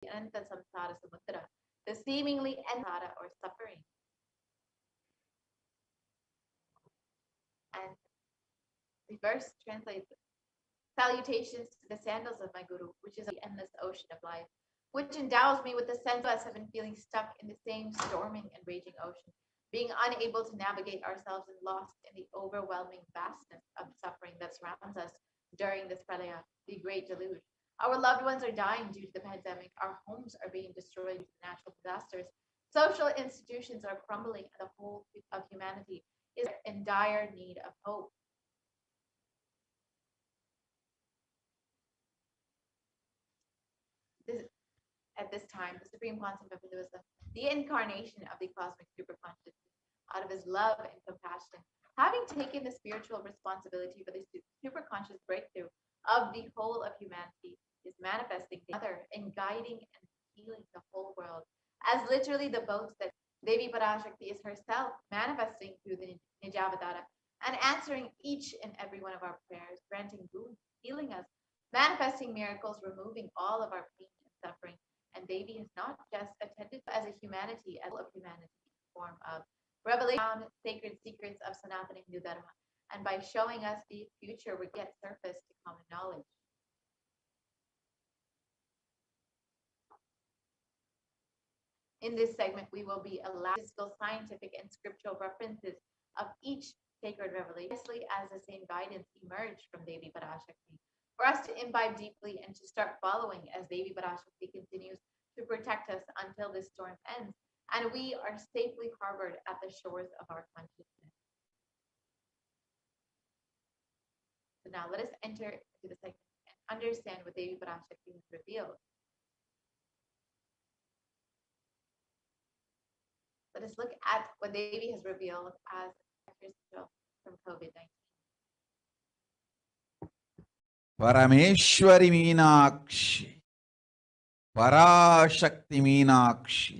Ananta samsara samudra, the seemingly endara or suffering. And the verse translates, salutations to the sandals of my Guru, which is the endless ocean of life, which endows me with the sense of us have been feeling stuck in the same storming and raging ocean, being unable to navigate ourselves and lost in the overwhelming vastness of suffering that surrounds us during this pralaya, the great deluge. Our loved ones are dying due to the pandemic. Our homes are being destroyed due to natural disasters. Social institutions are crumbling, and the whole of humanity is in dire need of hope. At this time, the Supreme Concept of Hinduism, the incarnation of the cosmic superconsciousness, out of his love and compassion, having taken the spiritual responsibility for the superconscious breakthrough of the whole of humanity, is manifesting the other in guiding and healing the whole world, as literally the boat that Devi Parashakti is herself manifesting through the Nijavadara and answering each and every one of our prayers, granting boons, healing us, manifesting miracles, removing all of our pain and suffering. And Devi has not just attended as a humanity, as of humanity, form of revelation, sacred secrets of Sanatana Hindu Dharma, and by showing us the future, we get surface to common knowledge. In this segment, we will be allowed physical, scientific, and scriptural references of each sacred revelation, as the same guidance emerged from Devi Parashakti, for us to imbibe deeply and to start following as Devi Parashakti continues to protect us until this storm ends and we are safely harbored at the shores of our consciousness. So now let us enter into the segment and understand what Devi Parashakti has revealed. Let us look at what Devi has revealed as from COVID-19. Parameshwari Meenakshi, Parashakti Meenakshi,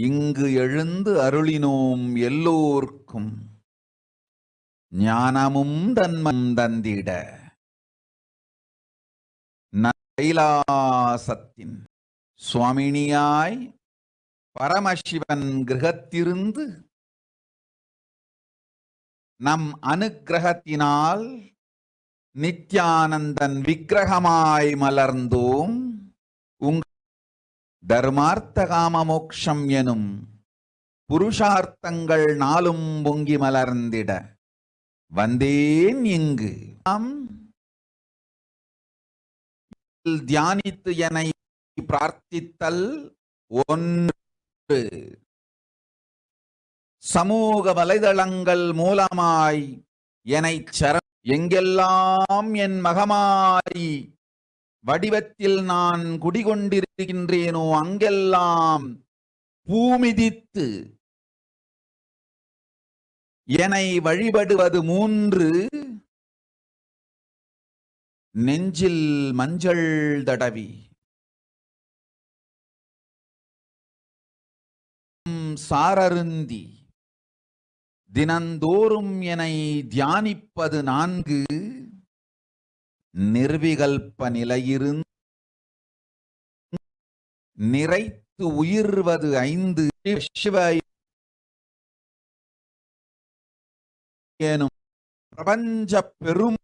இங்கு எழுந்து அருளினோம் எல்லோர்க்கும் ஞானமும் தன்மம் தந்திட கைலாசத்தின் சுவாமினியாய் பரமசிவன் கிரகத்திருந்து நம் அனுக்கிரகத்தினால் நித்யானந்தன் விக்கிரகமாய் மலர்ந்தோம். தர்மார்த்த காம மோக்ஷம் எனும் புருஷார்த்தங்கள் நாளும் பொங்கி மலர்ந்திட வந்தேன் இங்கு. தியானித்து என்னை பிரார்த்தித்தல் ஒன்று, சமூக வலைதளங்கள் மூலமாய் என்னை எங்கெல்லாம் என் மகமாய் வடிவத்தில் நான் குடிகொண்டிருக்கின்றேனோ அங்கெல்லாம் பூமிதித்து என்னை வழிபடுவது மூன்று, நெஞ்சில் மஞ்சள் தடவி சாரருந்தி தினந்தோறும் என்னை தியானிப்பது நான்கு, நிர்விகல்ப நிலையிருந்து நிறைத்து உயிர்வது ஐந்து, சிவ எனும் பிரபஞ்ச பெரும்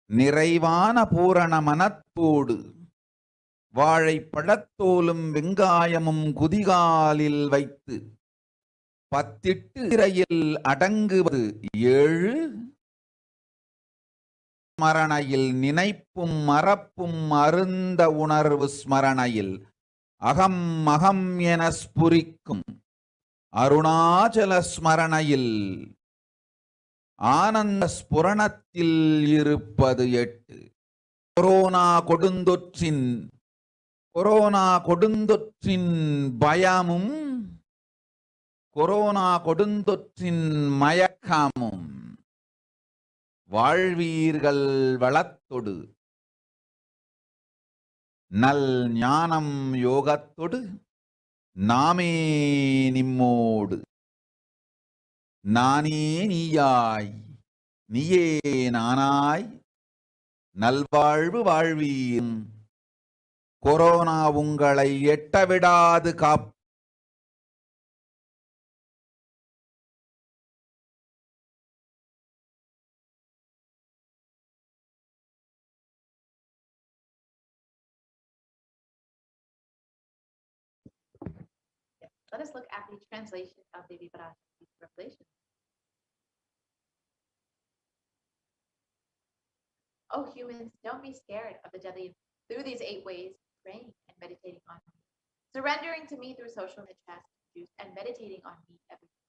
நிறைவான பூரண மனத்தோடு வாழை பழத்தோலும் வெங்காயமும் குதிகாலில் வைத்து பத்திட்டு திரையில் அடங்குவது ஏழு, ஸ்மரணையில் நினைப்பும் மறப்பும் அருந்த உணர்வு ஸ்மரணையில் அகம் அகம் என ஸ்புரிக்கும் அருணாச்சல ஸ்மரணையில் ஆனந்த ஸ்புரணத்தில் இருப்பது எட்டு. கொரோனா கொடுந்தொற்றின் பயமும் கொரோனா கொடுந்தொற்றின் மயக்கமும் வாழ்வீர்கள் வளத்தொடு நல் ஞானம் யோகத்தொடு நாமே நிம்மோடு நானே நீயாய் நீயே நானாய் நல்வாழ்வு வாழ்வீரும் கொரோனா உங்களை எட்டவிடாது காப் Let us look at the translation of Devi Parashakti's revelation. Oh humans, don't be scared of the deadly through these 8 ways, praying and meditating on me, surrendering to me through social chest juice and meditating on me every day.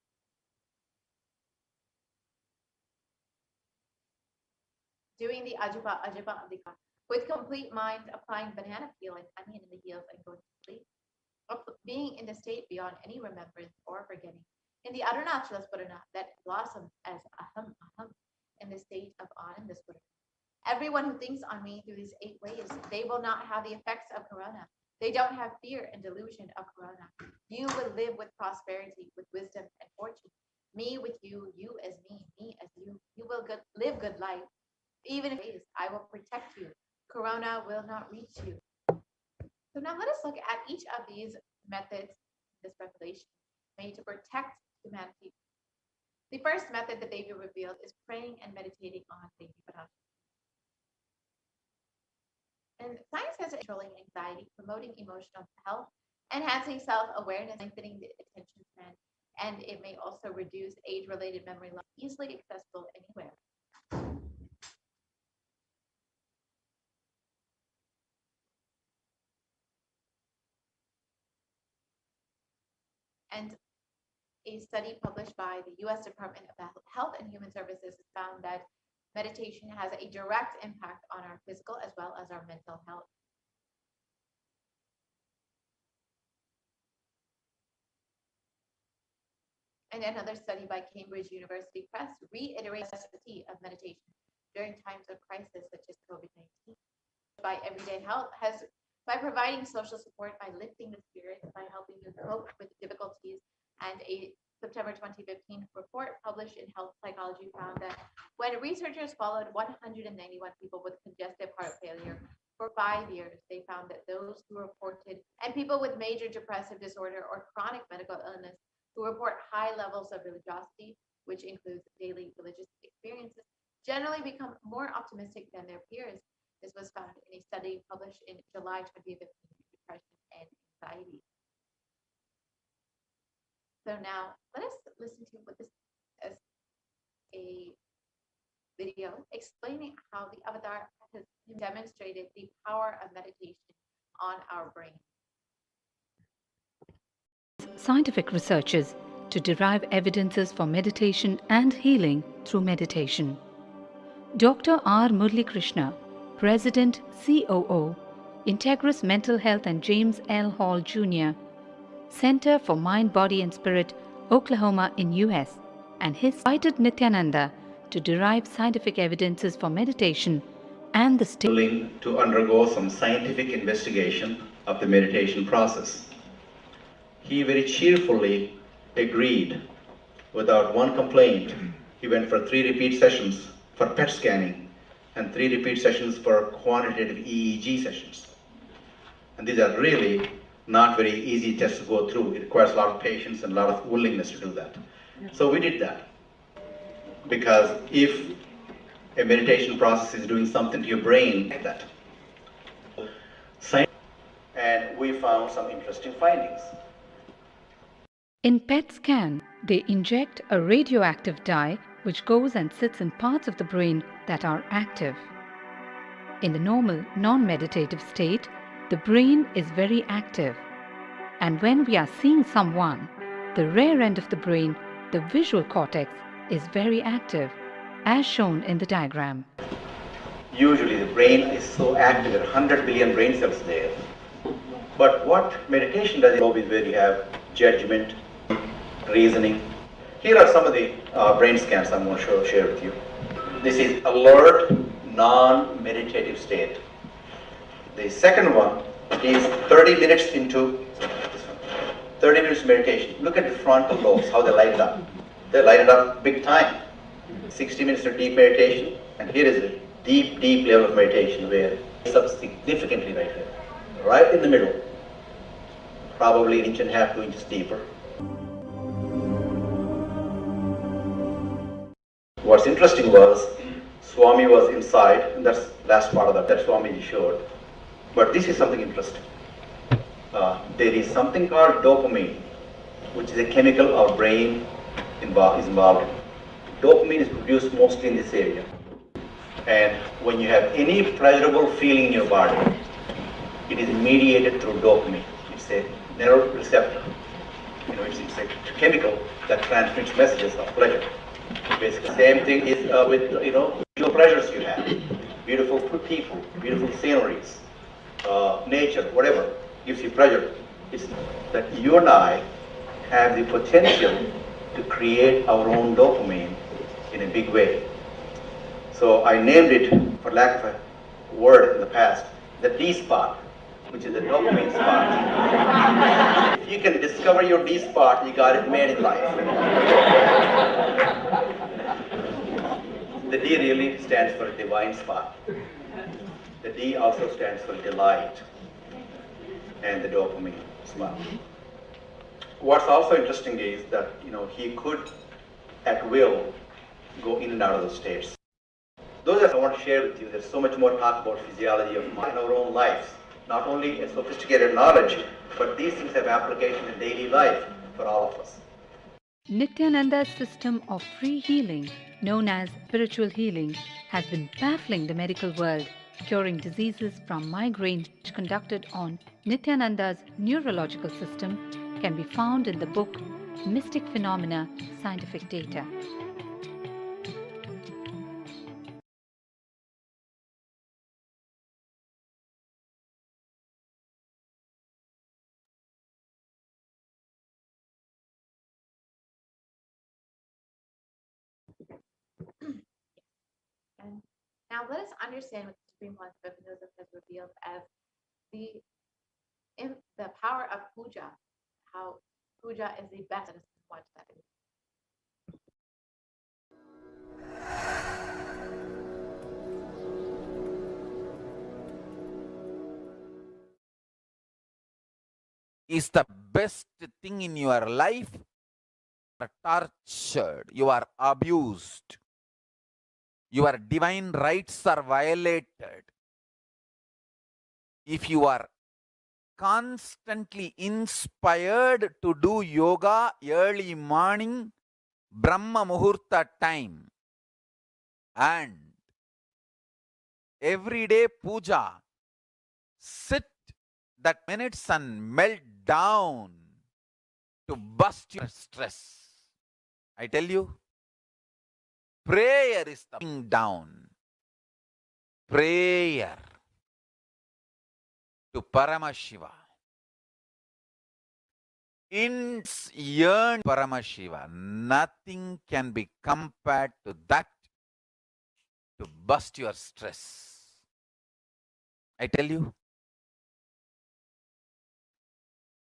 Doing the ajapa of the God with complete mind, applying banana peel and onion in the heels and going to sleep. Being in the state beyond any remembrance or forgetting, in the Arunachala Spurana that blossoms as aham in the state of Ananda Spurana. Everyone who thinks on me through these 8 ways, they will not have the effects of corona. They don't have fear and delusion of corona. You will live with prosperity, with wisdom and fortune. Me with you, you as me as you. You will live good life. Even if it is, I will protect you. Corona will not reach you. So now let us look at each of these methods, this revelation, made to protect humanity. The first method that Devi revealed is praying and meditating on Devi Parashakti. And science has controlling anxiety, promoting emotional health, enhancing self-awareness, lengthening the attention span, and it may also reduce age-related memory loss, easily accessible anywhere. And a study published by the U.S. Department of Health and Human Services found that meditation has a direct impact on our physical as well as our mental health. And another study by Cambridge University Press reiterates the necessity of meditation during times of crisis such as COVID-19. By everyday health by providing social support, by lifting the spirits, by helping you cope with difficulties. And a September 2015 report published in Health Psychology found that when researchers followed 191 people with congestive heart failure for 5 years, they found that those who reported, and people with major depressive disorder or chronic medical illness who report high levels of religiosity, which includes daily religious experiences, generally become more optimistic than their peers. This was found in a study published in July 2015, Depression and Anxiety. So now let us listen to what this as a video explaining how the avatar has demonstrated the power of meditation on our brain. Scientific researches to derive evidences for meditation and healing through meditation. Dr. R. Murli Krishna, President, COO, Integris Mental Health and James L. Hall Jr., Center for Mind, Body and Spirit, Oklahoma in US, and his invited Nithyananda to derive scientific evidences for meditation and the state willing to undergo some scientific investigation of the meditation process. He very cheerfully agreed without one complaint. He went for 3 repeat sessions for PET scanning and 3 repeat sessions for quantitative EEG sessions. And these are really not very easy tests to go through. It requires a lot of patience and a lot of willingness to do that. So we did that. Because if a meditation process is doing something to your brain like that, and we found some interesting findings. In PET scan, they inject a radioactive dye which goes and sits in parts of the brain that are active. In the normal, non-meditative state, the brain is very active. And when we are seeing someone, the rear end of the brain, the visual cortex, is very active, as shown in the diagram. Usually the brain is so active, there are 100 billion brain cells there. But what meditation does is where you have judgment, reasoning. Here are some of the brain scans I'm going to share with you. This is alert, non-meditative state. The second one is 30 minutes into 30 minutes meditation. Look at the frontal lobes, how they light it up. They light it up big time. 60 minutes of deep meditation, and here is a deep, deep level of meditation where it's up significantly right here. right in the middle, probably 1.5 inches, 2 inches deeper. What's interesting was Swami was inside, and that's last part of that Swami showed. But this is something interesting. There is something called dopamine, which is a chemical our brain is involved in. Dopamine is produced mostly in this area. And when you have any pleasurable feeling in your body, it is mediated through dopamine. It's a neuroreceptor. It's a chemical that transmits messages of pleasure. Basically, the same thing is with visual pleasures you have. Beautiful people, beautiful sceneries, nature, whatever gives you pleasure. It's that you and I have the potential to create our own dopamine in a big way. So I named it, for lack of a word in the past, the D spot, which is the dopamine spot. If you can discover your D spot, you got it made in life. The D really stands for divine spot. The D also stands for delight, and the dopamine spot. What's also interesting is that he could, at will, go in and out of those states. Those that I want to share with you, there's so much more talk about physiology of mind in our own lives. Not only a sophisticated knowledge, but these things have application in daily life for all of us. Nithyananda's system of free healing, known as spiritual healing, has been baffling the medical world, curing diseases from migraine, which conducted on Nithyananda's neurological system can be found in the book Mystic Phenomena, Scientific Data. And now let us understand what the Supreme Concept of Hinduism has revealed as the power of puja, how puja is the best and what that is. Is the best thing in your life. You are tortured, you are abused, your divine rights are violated. If you are constantly inspired to do yoga early morning, Brahma Muhurta time, and everyday puja, sit that minutes and melt down to bust your stress. I tell you, prayer is the thing down. Prayer to Paramashiva. In yearn Paramashiva, nothing can be compared to that to bust your stress. I tell you,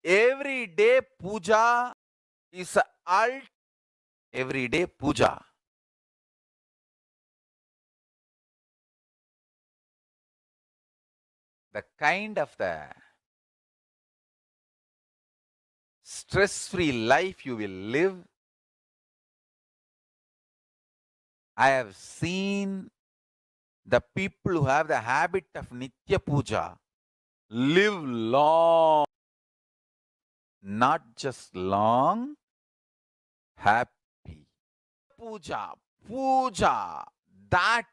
everyday puja is everyday puja. The kind of the stress-free life you will live. I have seen the people who have the habit of Nitya Puja live long, not just long, happy. Puja, that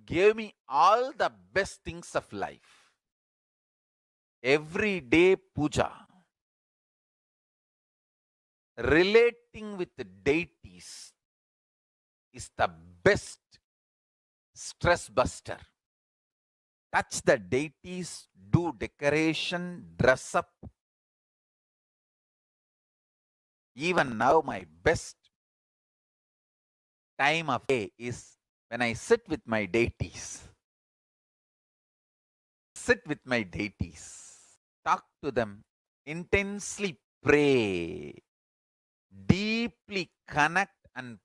gave me all the best things of life. Everyday puja, relating with the deities is the best stress buster. Touch the deities, do decoration, dress up. Even now, my best time of day is when I sit with my deities. Sit with my deities. Talk to them. Intensely pray. Deeply connect and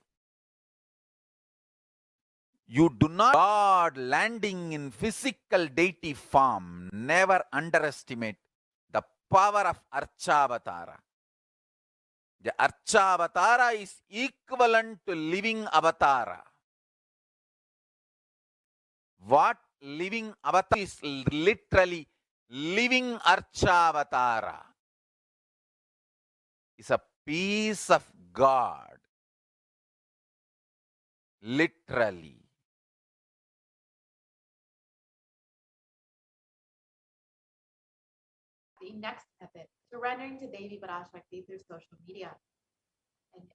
You do not God landing in physical deity form. Never underestimate the power of Archavatara. The Archavatara is equivalent to living avatara. What living avatar is literally living Archavatara is a piece of God. Literally. The next method, surrendering to Devi Parashakti through social media. And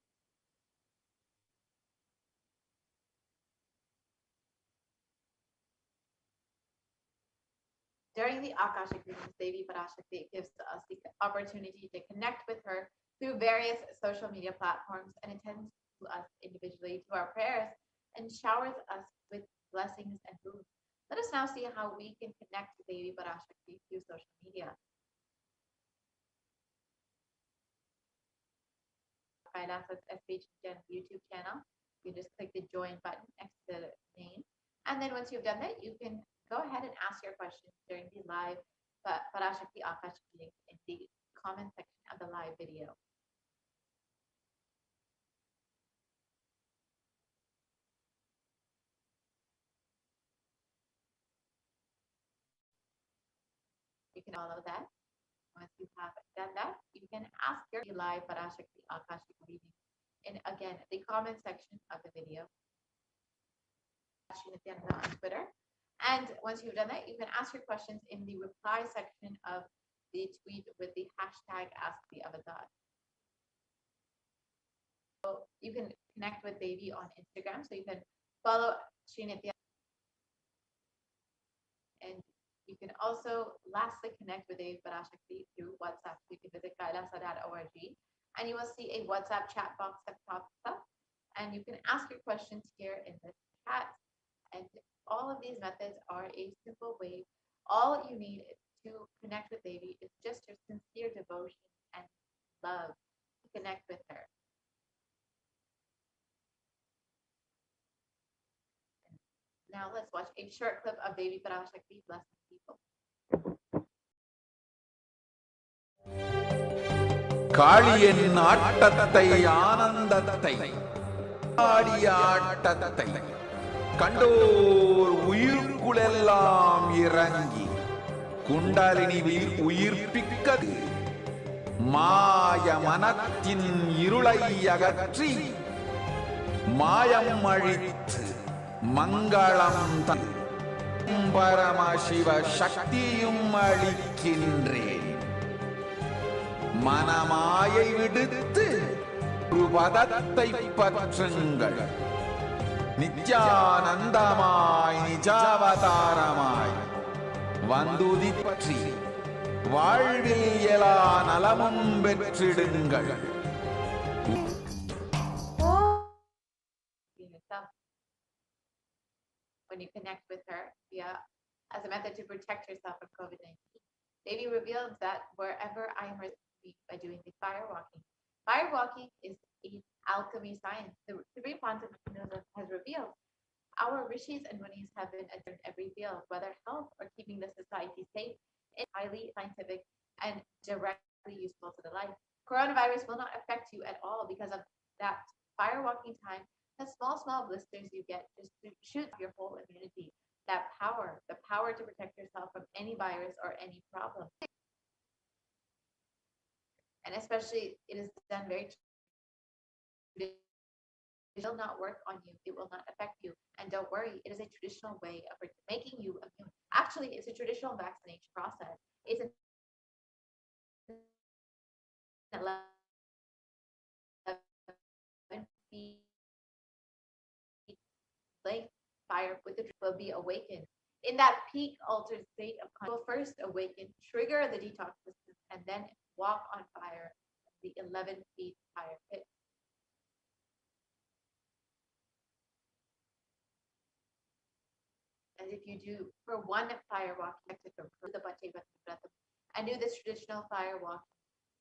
during the Akashic readings, Devi Parashakti gives us the opportunity to connect with her through various social media platforms and attends to us individually to our prayers and showers us with blessings and food. Let us now see how we can connect to Devi Parashakti through social media. Kailasa's SHDH YouTube channel. You just click the join button next to the name. And then once you've done that, you can go ahead and ask your questions during the live Parashakti Akashic readings in the comment section of the live video. You can follow that. Once you have done that, you can ask your live Parashakti Akashic reading in, again, the comment section of the video. Nithyananda on Twitter. And once you've done that, you can ask your questions in the reply section of the tweet with the hashtag #AskTheAvatar. So you can connect with Devi on Instagram. So you can follow Sri Nithyananda. And you can also lastly connect with Devi Parashakti through WhatsApp. You can visit kailasa.org and you will see a WhatsApp chat box that pops up. And you can ask your questions here in the chat. And all of these methods are a simple way. All you need to connect with Devi is just your sincere devotion and love to connect with her. Now let's watch a short clip of Devi Parashakti blessing people. காளியின் ஆட்டத்தை ஆனந்தத்தை ஆடிய ஆட்டத்தை கண்டோர் உயிர்க்குளெல்லாம் இறங்கி குண்டலினி உயிர்ப்பிக்கது மாய மனத்தின் இருளை அகற்றி மாயம் அழித்து மங்களம் தன் பரமசிவ சக்தியும் அளிக்கின்றேன். மனமாயை விடுத்து ஒரு பதத்தை பற்றுங்கள். நித்யானந்தமாய் நிஜாவதாரமாய் வந்துதி பற்றி வாழ்வில் எல்லா நலமும் பெற்றிடுங்கள். When you connect with her as a method to protect yourself from COVID-19. Devi reveals that wherever I am by doing the fire walking. Fire walking is an alchemy science. The Supreme Pontiff has revealed our rishis and munis have been in every field, whether health or keeping the society safe. It's highly scientific and directly useful to the life. Coronavirus will not affect you at all because of that fire walking time. The small blisters you get just to shoot your whole immunity. That power, the power to protect yourself from any virus or any problem. And especially it is done very traditionally. It will not work on you. It will not affect you. And don't worry, it is a traditional way of making you immune. Actually, it's a traditional vaccination process. It's a fire with the will be awakened. In that peak altered state of consciousness, will first awaken, trigger the detox system, and then walk on fire, the 11 feet fire pit. As if you do for one fire walk, and do this traditional fire walk,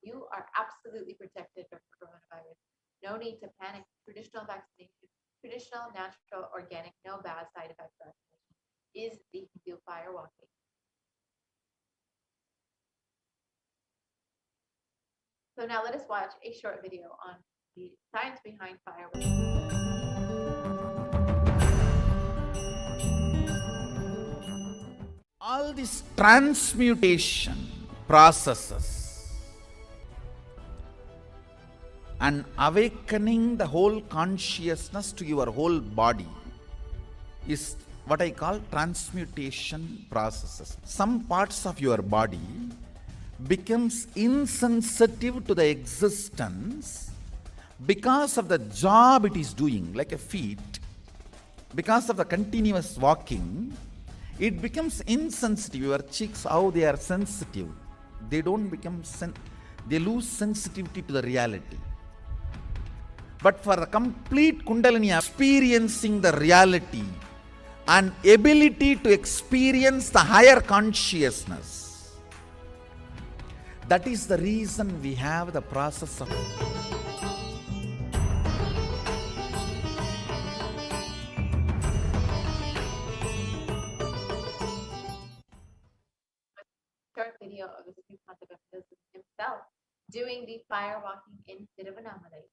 you are absolutely protected from coronavirus. No need to panic. Traditional vaccination, traditional traditional, natural, organic, no bad side effects vaccination is the Hindu fire walking. So now let us watch a short video on the science behind fire walking. All these transmutation processes and awakening the whole consciousness to your whole body is what I call transmutation processes. Some parts of your body becomes insensitive to the existence because of the job it is doing, like a feet. Because of the continuous walking, it becomes insensitive. Your cheeks, how they are sensitive, they don't become they lose sensitivity to the reality. But for the complete Kundalini experiencing the reality and ability to experience the higher consciousness, that is the reason we have the process of short video of the Supreme Concept of Buddhism himself doing the fire walking in Tiruvannamalai.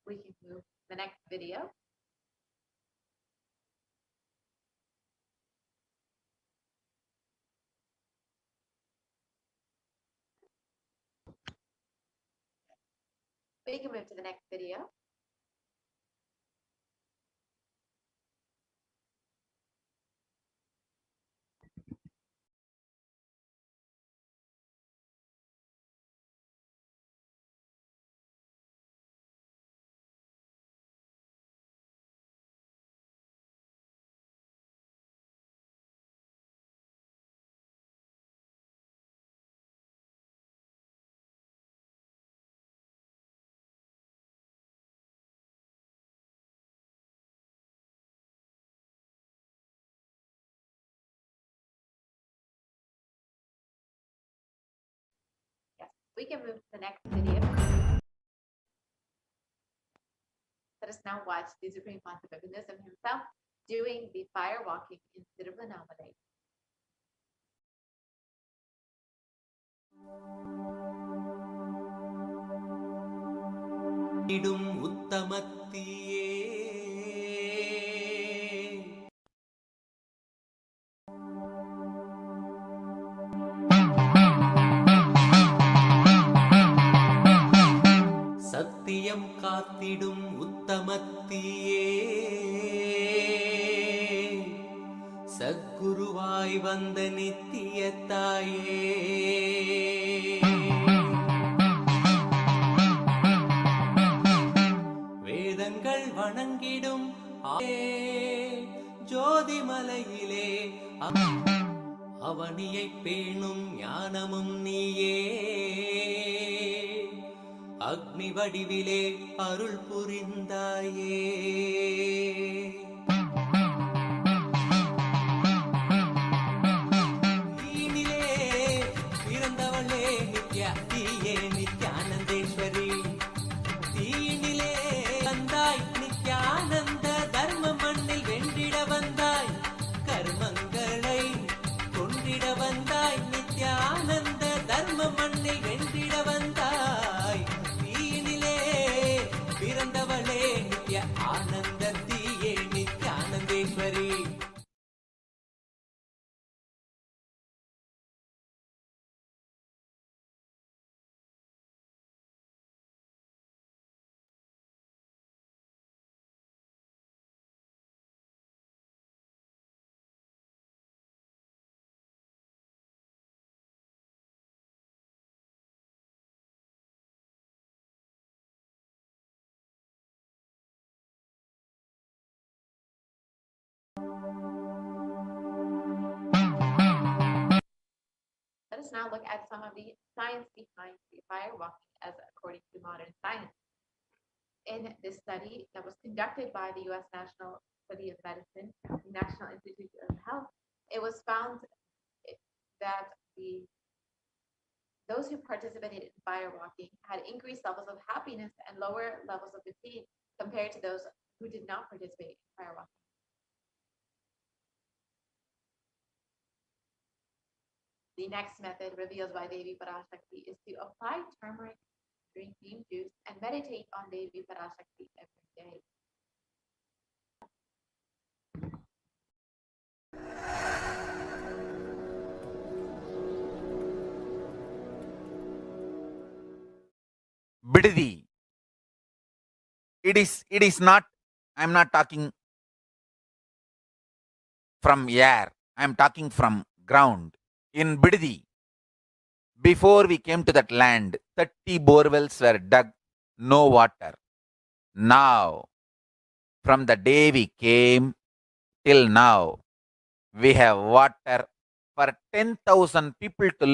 We can move to the next video. We can move to the next video. Yes, we can move to the next video. Let us now watch the Supreme Concept of Buddhism himself doing the fire walking in Tiruvannamalai. இடும் உத்தமத்தியே சத்தியம் காத்திடும் உத்தமத்தியே சத்குருவாய் வந்த நித்திய தாயே வேதங்கள் வணங்கிடும் ஜோதிமலையிலே அவனியை பேணும் ஞானமும் நீயே அக்னி வடிவிலே அருள் புரிந்தாயே தீனிலே பிறந்தவளே நித்யே நித்யானந்தேஸ்வரி தீனிலே வந்தாய் நித்யானந்த தர்ம மண்ணில் வென்றிட வந்தாய் கர்மங்களை கொண்டிட வந்தாய் நித்யானந்த தர்ம மண்ணில் வென்றிட வந்தாய் தீனிலே பிறந்தவளே நித்ய ஆனந்த தீயே நித்யானந்தேஸ்வரி Let us now look at some of the science behind the fire walking as according to modern science. in this study that was conducted by the U.S. National Study of Medicine, National Institute of Health, it was found that those who participated in fire walking had increased levels of happiness and lower levels of fatigue compared to those who did not participate in fire walking. The next method revealed by Devi Parashakti is to apply turmeric, drink neem juice, and meditate on Devi Parashakti every day. Bididi. It is not, I'm not talking from air, I'm talking from ground. In Bididi, before we came to that land, 30 borewells were dug, no water. Now, from the day we came till now, we have water for 10,000 people to